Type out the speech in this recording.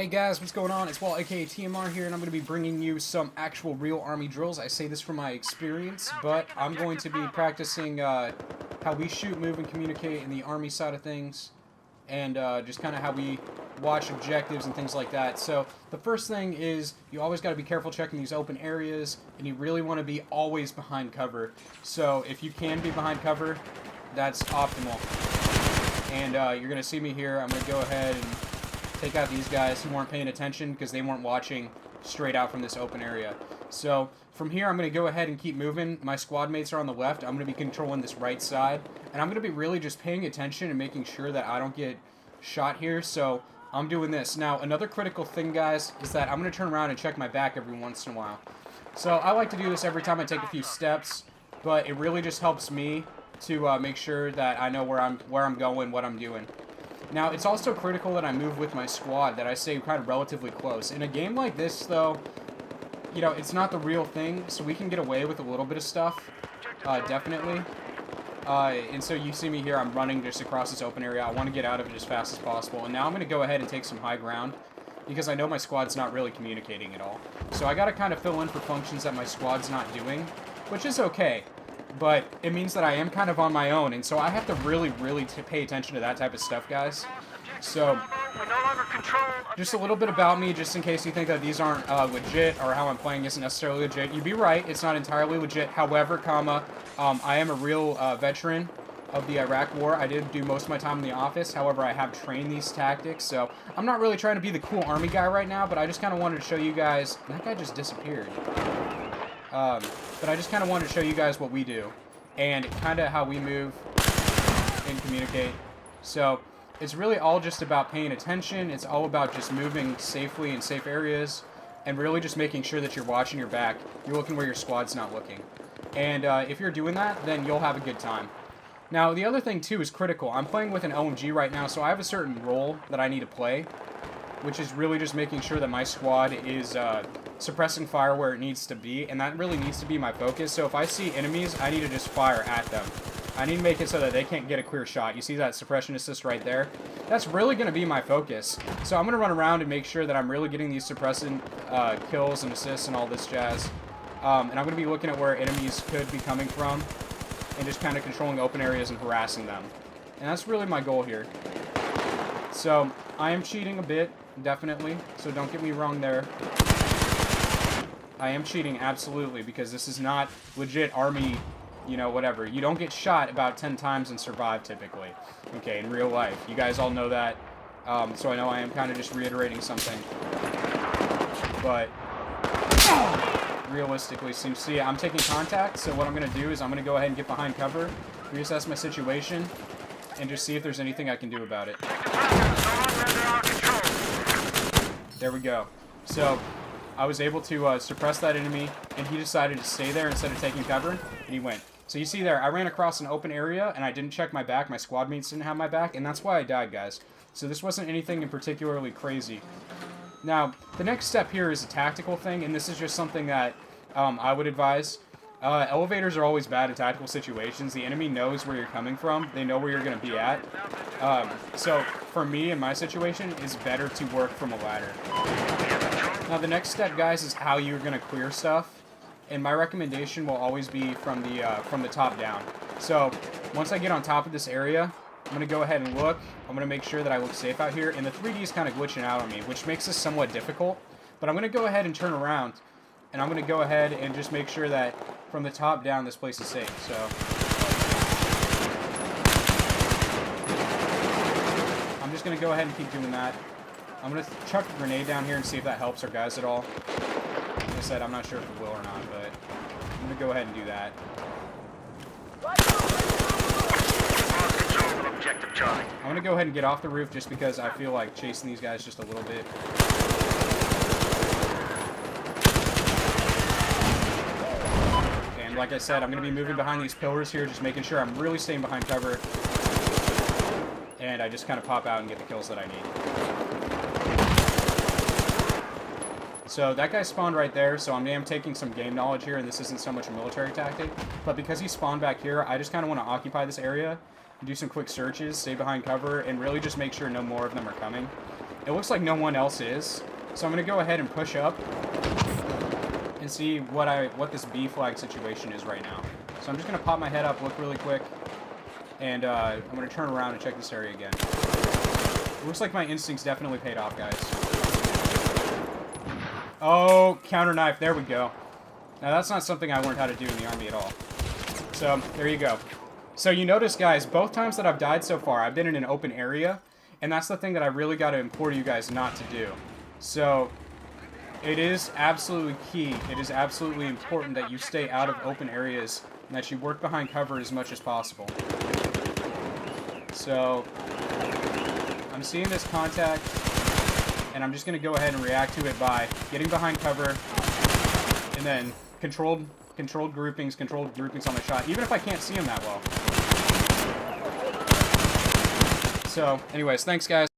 Hey guys, what's going on? It's Walt, aka TMR here, and I'm going to be bringing you some actual real Army drills. I say this from my experience, but I'm going to be practicing how we shoot, move, and communicate in the Army side of things, and just kind of how we watch objectives and things like that. So the first thing is you always got to be careful checking these open areas, and you really want to be always behind cover. So if you can be behind cover, that's optimal. And you're going to see me here. I'm going to go ahead and take out these guys who weren't paying attention because they weren't watching straight out from this open area. So from here, I'm going to go ahead and keep moving. My squad mates are on the left. I'm going to be controlling this right side. And I'm going to be really just paying attention and making sure that I don't get shot here. So I'm doing this. Now, another critical thing, guys, is that I'm going to turn around and check my back every once in a while. So I like to do this every time I take a few steps, but it really just helps me to make sure that I know where I'm going, what I'm doing. Now, it's also critical that I move with my squad, that I stay kind of relatively close. In a game like this, though, you know, it's not the real thing, so we can get away with a little bit of stuff, definitely. And so you see me here, I'm running just across this open area. I want to get out of it as fast as possible. And now I'm going to go ahead and take some high ground, because I know my squad's not really communicating at all. So I got to kind of fill in for functions that my squad's not doing, which is okay. But it means that I am kind of on my own, and so I have to really pay attention to that type of stuff, guys. So, just a little bit about me, just in case you think that these aren't legit, or how I'm playing isn't necessarily legit. You'd be right, it's not entirely legit. However, I am a real veteran of the Iraq War. I did do most of my time in the office. However, I have trained these tactics, so I'm not really trying to be the cool Army guy right now, but I just kind of wanted to show you guys. That guy just disappeared. But I just kind of wanted to show you guys what we do and kind of how we move and communicate. So it's really all just about paying attention. It's all about just moving safely in safe areas and really just making sure that you're watching your back. You're looking where your squad's not looking. And if you're doing that, then you'll have a good time. Now, the other thing, too, is critical. I'm playing with an OMG right now, so I have a certain role that I need to play, which is really just making sure that my squad is suppressing fire where it needs to be, and that really needs to be my focus. So if I see enemies, I need to just fire at them. I need to make it so that they can't get a clear shot. You see that suppression assist right there? That's really going to be my focus. So I'm going to run around and make sure that I'm really getting these suppressing kills and assists and all this jazz. And I'm going to be looking at where enemies could be coming from and just kind of controlling open areas and harassing them. And that's really my goal here. So I am cheating a bit, definitely, so don't get me wrong there. I am cheating, absolutely, because this is not legit Army, you know, whatever. You don't get shot about 10 times and survive, typically, okay, in real life. You guys all know that, so I know I am kind of just reiterating something. But realistically, so you see, I'm taking contact, so what I'm going to do is I'm going to go ahead and get behind cover, reassess my situation, and just see if there's anything I can do about it. There we go. So I was able to suppress that enemy, and he decided to stay there instead of taking cover, and he went. So you see there, I ran across an open area, and I didn't check my back. My squad mates didn't have my back, and that's why I died, guys. So this wasn't anything in particularly crazy. Now, the next step here is a tactical thing, and this is just something that I would advise. Elevators are always bad in tactical situations. The enemy knows where you're coming from. They know where you're going to be at. So for me, in my situation, it's better to work from a ladder. Now, the next step, guys, is how you're going to clear stuff. And my recommendation will always be from the top down. So once I get on top of this area, I'm going to go ahead and look. I'm going to make sure that I look safe out here. And the 3D is kind of glitching out on me, which makes this somewhat difficult. But I'm going to go ahead and turn around. And I'm going to go ahead and just make sure that from the top down, this place is safe. So I'm just going to go ahead and keep doing that. I'm going to chuck a grenade down here and see if that helps our guys at all. Like I said, I'm not sure if it will or not, but I'm going to go ahead and do that. I'm going to go ahead and get off the roof just because I feel like chasing these guys just a little bit. And like I said, I'm going to be moving behind these pillars here, just making sure I'm really staying behind cover. And I just kind of pop out and get the kills that I need. So that guy spawned right there, so I am taking some game knowledge here, and this isn't so much a military tactic. But because he spawned back here, I just kind of want to occupy this area do some quick searches, stay behind cover, and really just make sure no more of them are coming. It looks like no one else is, so I'm going to go ahead and push up and see what this B flag situation is right now. So I'm just going to pop my head up, look really quick, and I'm going to turn around and check this area again. It looks like my instincts definitely paid off, guys. Oh, counter knife. There we go. Now, that's not something I learned how to do in the Army at all. So, there you go. So, you notice, guys, both times that I've died so far, I've been in an open area, and that's the thing that I really got to implore you guys not to do. So, it is absolutely key. It is absolutely important that you stay out of open areas and that you work behind cover as much as possible. So, I'm seeing this contact, and I'm just going to go ahead and react to it by getting behind cover, and then controlled groupings on the shot, even if I can't see him that well. So, anyways, thanks, guys.